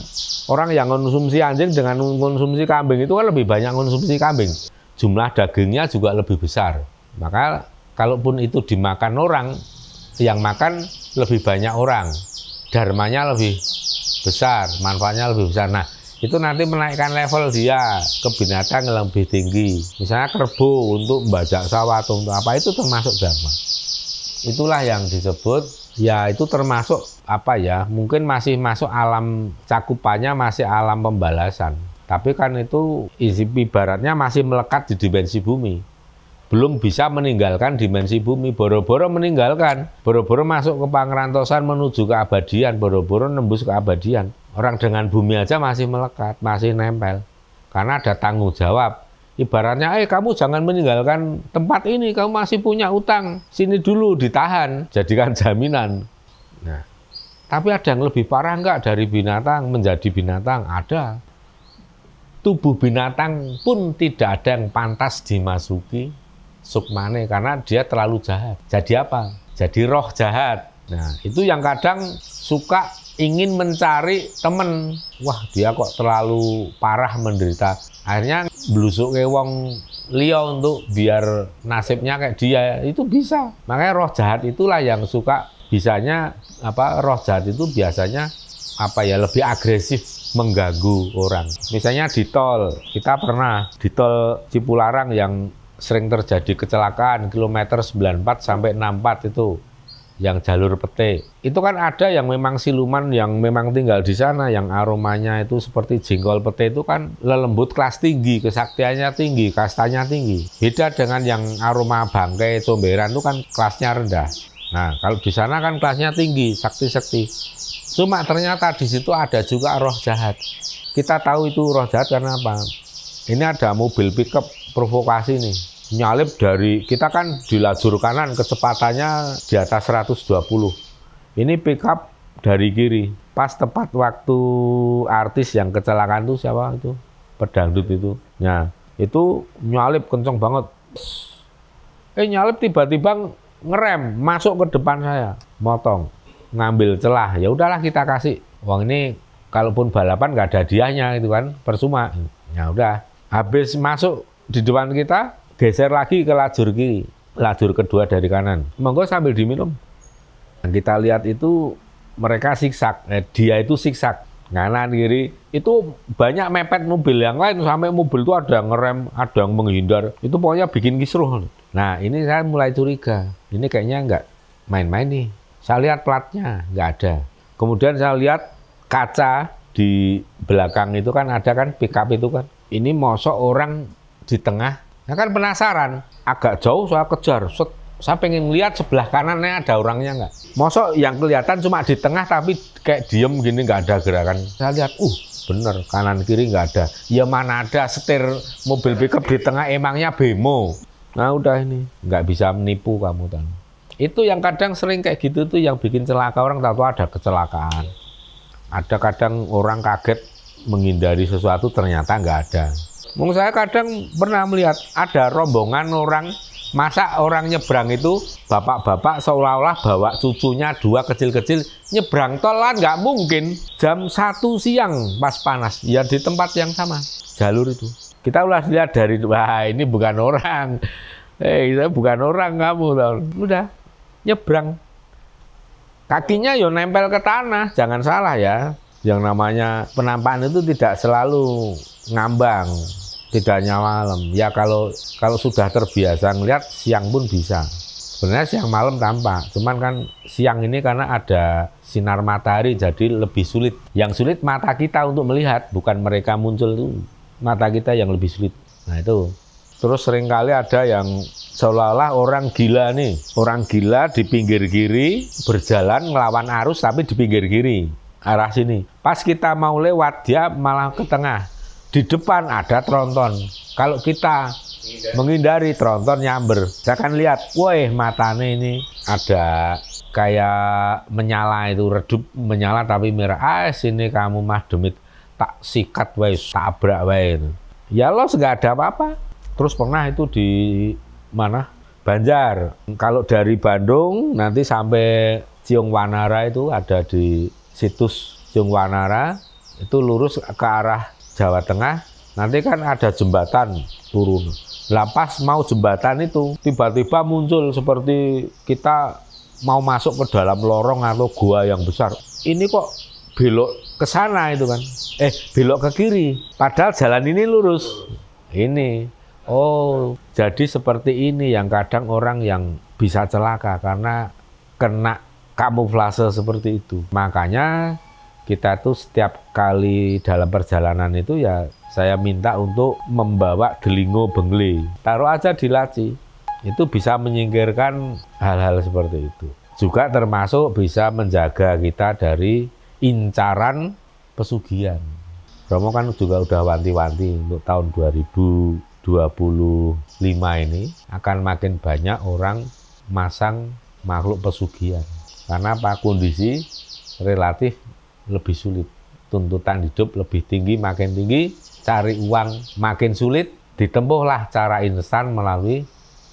Orang yang konsumsi anjing dengan konsumsi kambing itu kan lebih banyak konsumsi kambing. Jumlah dagingnya juga lebih besar. Maka kalaupun itu dimakan orang, yang makan lebih banyak orang. Dharmanya lebih besar, manfaatnya lebih besar. Nah, itu nanti menaikkan level dia ke binatang yang lebih tinggi. Misalnya kerbau untuk membajak sawah atau untuk apa, itu termasuk dharma. Itulah yang disebut, ya itu termasuk apa ya, mungkin masih masuk alam cakupannya, masih alam pembalasan. Tapi kan itu isi ibaratnya masih melekat di dimensi bumi. Belum bisa meninggalkan dimensi bumi, boro-boro meninggalkan. Boro-boro masuk ke pangrantosan menuju keabadian, boro-boro nembus keabadian. Orang dengan bumi aja masih melekat, masih nempel. Karena ada tanggung jawab. Ibaratnya, kamu jangan meninggalkan tempat ini, kamu masih punya utang. Sini dulu, ditahan, jadikan jaminan. Nah, tapi ada yang lebih parah enggak dari binatang menjadi binatang? Ada. Tubuh binatang pun tidak ada yang pantas dimasuki sukmane karena dia terlalu jahat. Jadi apa? Jadi roh jahat. Nah, itu yang kadang suka ingin mencari temen. Wah, dia kok terlalu parah menderita. Akhirnya blusuk ke wong liya untuk biar nasibnya kayak dia, itu bisa. Makanya roh jahat itulah yang suka bisanya roh jahat itu biasanya lebih agresif mengganggu orang. Misalnya di tol, kita pernah di tol Cipularang yang sering terjadi kecelakaan kilometer 94 sampai 64 itu. Yang jalur pete, itu kan ada yang memang siluman yang memang tinggal di sana, yang aromanya itu seperti jengkol pete itu kan lelembut kelas tinggi, kesaktiannya tinggi, kastanya tinggi. Beda dengan yang aroma bangkai, comberan itu kan kelasnya rendah. Nah, kalau di sana kan kelasnya tinggi, sakti-sakti. Cuma ternyata di situ ada juga roh jahat. Kita tahu itu roh jahat karena apa? Ini ada mobil pickup provokasi nih. Nyalip dari, kita kan di lajur kanan kecepatannya di atas 120. Ini pickup dari kiri. Pas tepat waktu artis yang kecelakaan itu siapa itu? Pedangdut itu. Nah, itu nyalip kenceng banget. Nyalip tiba-tiba ngerem, masuk ke depan saya, motong, ngambil celah. Ya udahlah kita kasih. Uang ini kalaupun balapan nggak ada hadiahnya itu kan, percuma. Ya udah, habis masuk di depan kita, geser lagi ke lajur kiri, lajur kedua dari kanan. Monggo sambil diminum. Kita lihat itu mereka siksak, dia itu siksak kanan kiri, itu banyak mepet mobil yang lain sampai mobil itu ada yang ngerem, ada yang menghindar, itu pokoknya bikin kisruh. Nah ini saya mulai curiga, ini kayaknya nggak main-main nih. Saya lihat platnya nggak ada. Kemudian saya lihat kaca di belakang itu kan ada kan pickup itu kan. Ini mosok orang di tengah, saya kan penasaran, agak jauh saya kejar. Saya pengen lihat sebelah kanannya ada orangnya nggak. Mosok yang kelihatan cuma di tengah tapi kayak diem gini nggak ada gerakan. Saya lihat, bener kanan kiri nggak ada. Ya mana ada setir mobil pickup di tengah emangnya bemo. Nah udah ini nggak bisa menipu kamu kan. Itu yang kadang sering kayak gitu tuh yang bikin celaka orang, tahu ada kecelakaan. Ada kadang orang kaget menghindari sesuatu ternyata nggak ada. Mungkin saya kadang pernah melihat ada rombongan orang. Masa orang nyebrang itu bapak-bapak seolah-olah bawa cucunya dua kecil-kecil nyebrang tol kan nggak mungkin. Jam 1 siang pas panas ya di tempat yang sama jalur itu. Kita ulah lihat dari wah ini bukan orang. Saya bukan orang kamu tahu. Udah nyebrang. Kakinya yo nempel ke tanah, jangan salah ya. Yang namanya penampakan itu tidak selalu ngambang. Tidak hanya malam, ya kalau sudah terbiasa ngeliat siang pun bisa. Sebenarnya siang malam tampak, cuman kan siang ini karena ada sinar matahari jadi lebih sulit. Yang sulit mata kita untuk melihat, bukan mereka muncul itu, mata kita yang lebih sulit. Nah itu. Terus seringkali ada yang seolah-olah orang gila nih, orang gila di pinggir kiri berjalan melawan arus tapi di pinggir kiri arah sini. Pas kita mau lewat dia malah ke tengah. Di depan ada tronton. Kalau kita menghindari tronton nyamber, saya akan lihat, wah matanya ini ada kayak menyala itu, redup menyala tapi merah. Sini kamu mah demit, tak sikat wae, tabrak wae. Ya lo nggak ada apa-apa. Terus pernah itu di mana? Banjar. Kalau dari Bandung nanti sampai Ciung Wanara itu ada di situs Ciung Wanara, itu lurus ke arah Jawa Tengah, nanti kan ada jembatan turun. Lah pas mau jembatan itu, tiba-tiba muncul seperti kita mau masuk ke dalam lorong atau gua yang besar. Ini kok belok ke sana itu kan. Belok ke kiri. Padahal jalan ini lurus. Ini. Oh, jadi seperti ini yang kadang orang yang bisa celaka karena kena kamuflase seperti itu. Makanya kita tuh setiap kali dalam perjalanan itu ya saya minta untuk membawa delingo bengle. Taruh aja di laci. Itu bisa menyingkirkan hal-hal seperti itu. Juga termasuk bisa menjaga kita dari incaran pesugihan. Romo kan juga udah wanti-wanti untuk tahun 2025 ini akan makin banyak orang masang makhluk pesugihan. Karena apa? Kondisi relatif lebih sulit, tuntutan hidup lebih tinggi, makin tinggi, cari uang makin sulit, ditempuhlah cara instan melalui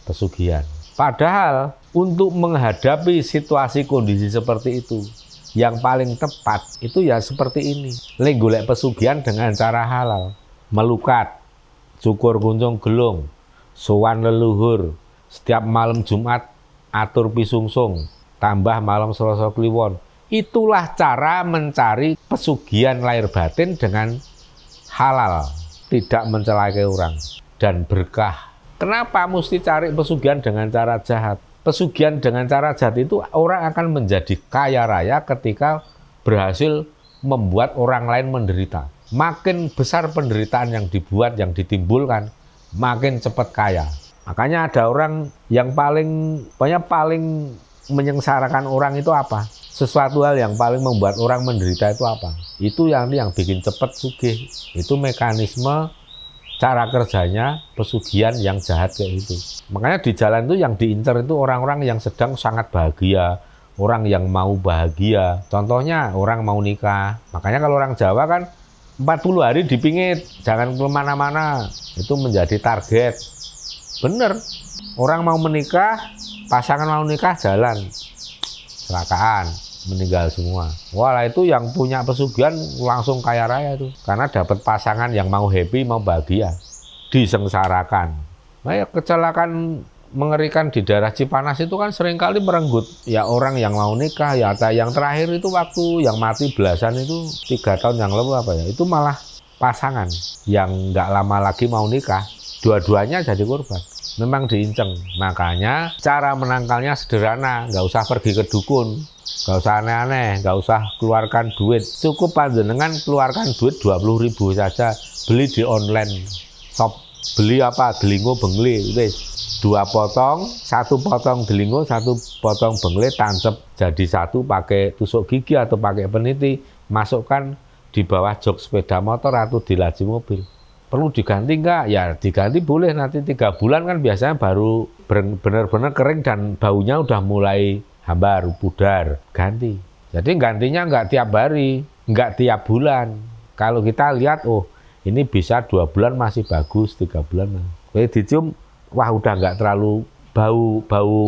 pesugihan. Padahal untuk menghadapi situasi kondisi seperti itu, yang paling tepat itu ya seperti ini. Golek pesugihan dengan cara halal, melukat, syukur kunjung gelung, sowan leluhur, setiap malam Jumat atur pisungsung, tambah malam Selasa Kliwon. Itulah cara mencari pesugihan lahir batin dengan halal, tidak mencelakai orang dan berkah. Kenapa mesti cari pesugihan dengan cara jahat? Pesugihan dengan cara jahat itu orang akan menjadi kaya raya ketika berhasil membuat orang lain menderita. Makin besar penderitaan yang dibuat, yang ditimbulkan, makin cepat kaya. Makanya ada orang yang paling menyengsarakan orang itu apa? Sesuatu hal yang paling membuat orang menderita itu apa? Itu yang bikin cepat sugih. Itu mekanisme cara kerjanya pesugihan yang jahat kayak itu. Makanya di jalan itu yang diincar itu orang-orang yang sedang sangat bahagia, orang yang mau bahagia. Contohnya orang mau nikah. Makanya kalau orang Jawa kan 40 hari dipingit, jangan kemana-mana. Itu menjadi target. Bener, orang mau menikah, pasangan mau nikah jalan, kecelakaan, meninggal semua. Wah itu yang punya pesugihan langsung kaya raya itu, karena dapat pasangan yang mau happy, mau bahagia. disengsarakan. Nah, ya, kecelakaan mengerikan di daerah Cipanas itu kan seringkali merenggut ya orang yang mau nikah, ya yang terakhir itu waktu yang mati belasan itu 3 tahun yang lalu apa ya, itu malah pasangan yang nggak lama lagi mau nikah, dua-duanya jadi korban, memang diinceng. Makanya cara menangkalnya sederhana, nggak usah pergi ke dukun, nggak usah aneh-aneh, nggak usah keluarkan duit, cukup panjenengan keluarkan duit 20.000 saja, beli di online shop, beli apa, delingo bengli, wis 2 potong, 1 potong delingo, 1 potong bengle, tancep jadi 1 pakai tusuk gigi atau pakai peniti, masukkan di bawah jok sepeda motor atau di laci mobil. Perlu diganti enggak? Ya diganti boleh, nanti 3 bulan kan biasanya baru benar-benar kering dan baunya udah mulai hambar, pudar, ganti. Jadi gantinya enggak tiap hari, enggak tiap bulan. Kalau kita lihat, oh ini bisa 2 bulan masih bagus, 3 bulan. Jadi dicium, wah udah nggak terlalu bau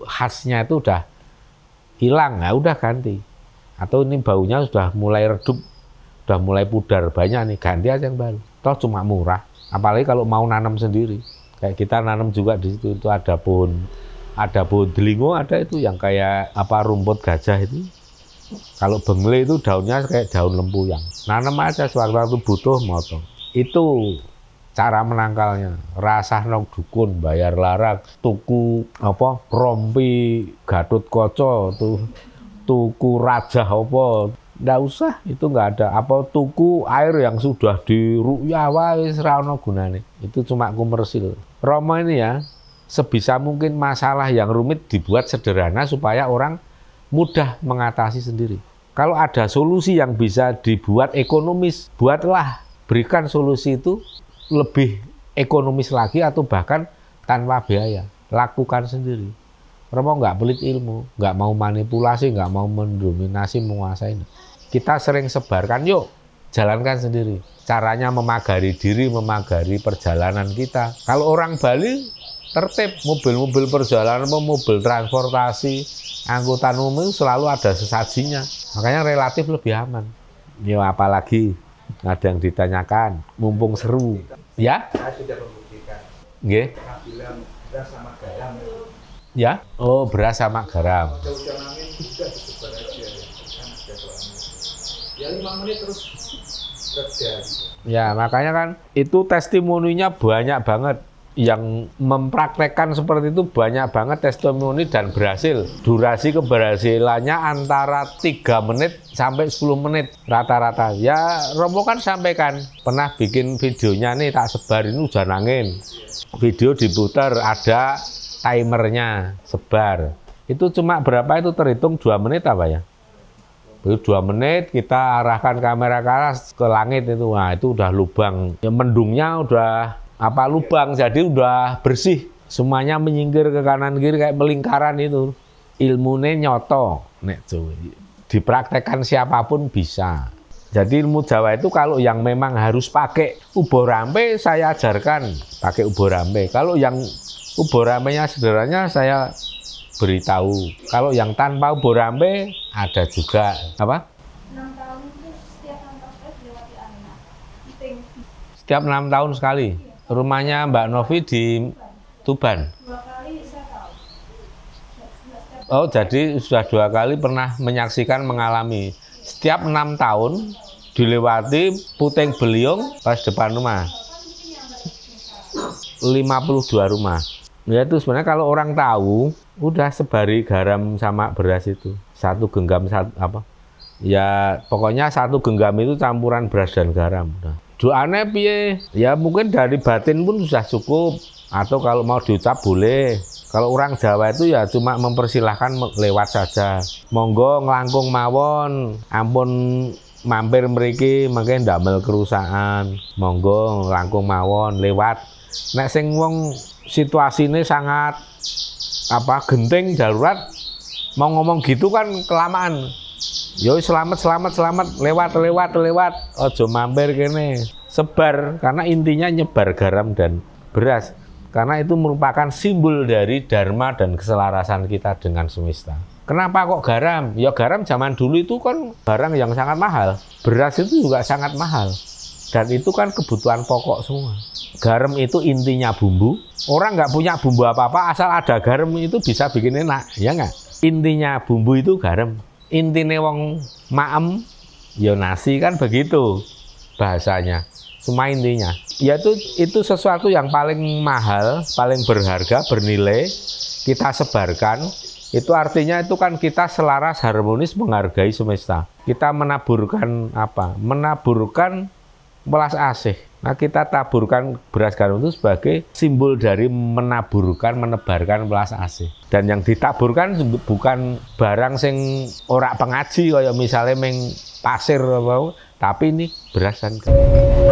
khasnya itu udah hilang, ya udah ganti. Atau ini baunya sudah mulai redup, sudah mulai pudar banyak nih, ganti aja yang baru. Toh cuma murah, apalagi kalau mau nanam sendiri. Kayak kita nanam juga di situ, itu ada pohon delingo, ada itu yang kayak apa, rumput gajah itu. Kalau bengle itu daunnya kayak daun lempuyang. Nanam aja sewaktu-waktu butuh motong. Itu cara menangkalnya. Rasah nang dukun, bayar larang, tuku apa rompi Gatut Kaca, tuku rajah apa, ndak usah, itu nggak ada. Apa tuku air yang sudah dirukyah wis ra ono gunane. Itu cuma komersil. Romo ini ya, sebisa mungkin masalah yang rumit dibuat sederhana supaya orang mudah mengatasi sendiri. Kalau ada solusi yang bisa dibuat ekonomis, buatlah, berikan solusi itu lebih ekonomis lagi atau bahkan tanpa biaya, lakukan sendiri. Romo nggak pelit ilmu, nggak mau manipulasi, nggak mau mendominasi, menguasai. Kita sering sebarkan, yuk jalankan sendiri. Caranya memagari diri, memagari perjalanan kita. Kalau orang Bali tertib, mobil-mobil perjalanan, mobil transportasi, angkutan umum selalu ada sesajinya. Makanya relatif lebih aman. Ya apalagi ada yang ditanyakan, mumpung seru. Ya? Saya sudah membuktikan. Nggih. Saya bilang beras sama garam. Ya? Oh, beras sama garam. Hujan angin sudah disebar aja ya. Kan ada soalnya. Ya 5 menit terus reda gitu. Ya, makanya kan itu testimoninya banyak banget. Yang mempraktekkan seperti itu banyak banget testimoni dan berhasil. Durasi keberhasilannya antara 3 menit sampai 10 menit rata-rata. Ya Romo kan sampaikan, pernah bikin videonya nih, tak sebar, ini hujan angin. Video diputar, ada timernya, sebar. Itu cuma berapa itu terhitung 2 menit apa ya? Itu 2 menit kita arahkan kamera ke langit itu. Nah itu udah lubang. Ya, mendungnya udah apa lubang, jadi udah bersih, semuanya menyingkir ke kanan kiri kayak melingkaran itu. Ilmunya nyoto, nek dipraktekkan siapapun bisa. Jadi ilmu Jawa itu kalau yang memang harus pakai ubo rampe, saya ajarkan pakai ubo rampe. Kalau yang ubo rampenya sederhananya saya beritahu. Kalau yang tanpa ubo rampe ada juga apa? 6 tahun itu setiap 6 tahun sekali dilewati anak. Setiap 6 tahun sekali. Rumahnya Mbak Novi di Tuban. 2 kali saya tahu. Oh, jadi sudah 2 kali pernah menyaksikan, mengalami. Setiap 6 tahun dilewati puting beliung pas depan rumah. 52 rumah. Ya itu sebenarnya kalau orang tahu, udah sebari garam sama beras itu. 1 genggam apa? Ya pokoknya 1 genggam itu campuran beras dan garam. Udah. Doanya piye? Ya mungkin dari batin pun sudah cukup. Atau kalau mau diucap boleh. Kalau orang Jawa itu ya cuma mempersilahkan lewat saja. Monggo ngelangkung mawon, ampun mampir mriki mangke ndamel kerusakan. Monggo ngelangkung mawon lewat. Nek sing wong situasine sangat apa genting darurat, mau ngomong gitu kan kelamaan. Yo selamat lewat ojo mampir kene, sebar, karena intinya nyebar garam dan beras karena itu merupakan simbol dari dharma dan keselarasan kita dengan semesta. Kenapa kok garam? Ya garam zaman dulu itu kan barang yang sangat mahal, beras itu juga sangat mahal dan itu kan kebutuhan pokok semua. garam itu intinya bumbu. Orang nggak punya bumbu apa-apa, asal ada garam itu bisa bikin enak, ya nggak? Intinya bumbu itu garam. Intinya wong maem, ya nasi kan begitu bahasanya. Cuma intinya, yaitu itu sesuatu yang paling mahal, paling berharga, bernilai, kita sebarkan. Itu artinya itu kan kita selaras, harmonis, menghargai semesta. Kita menaburkan apa? Menaburkan welas asih. Nah, kita taburkan beras garam itu sebagai simbol dari menaburkan, menebarkan welas asih. Dan yang ditaburkan bukan barang sing ora pengaji, kayak misalnya meng pasir, tapi ini beras dan garam.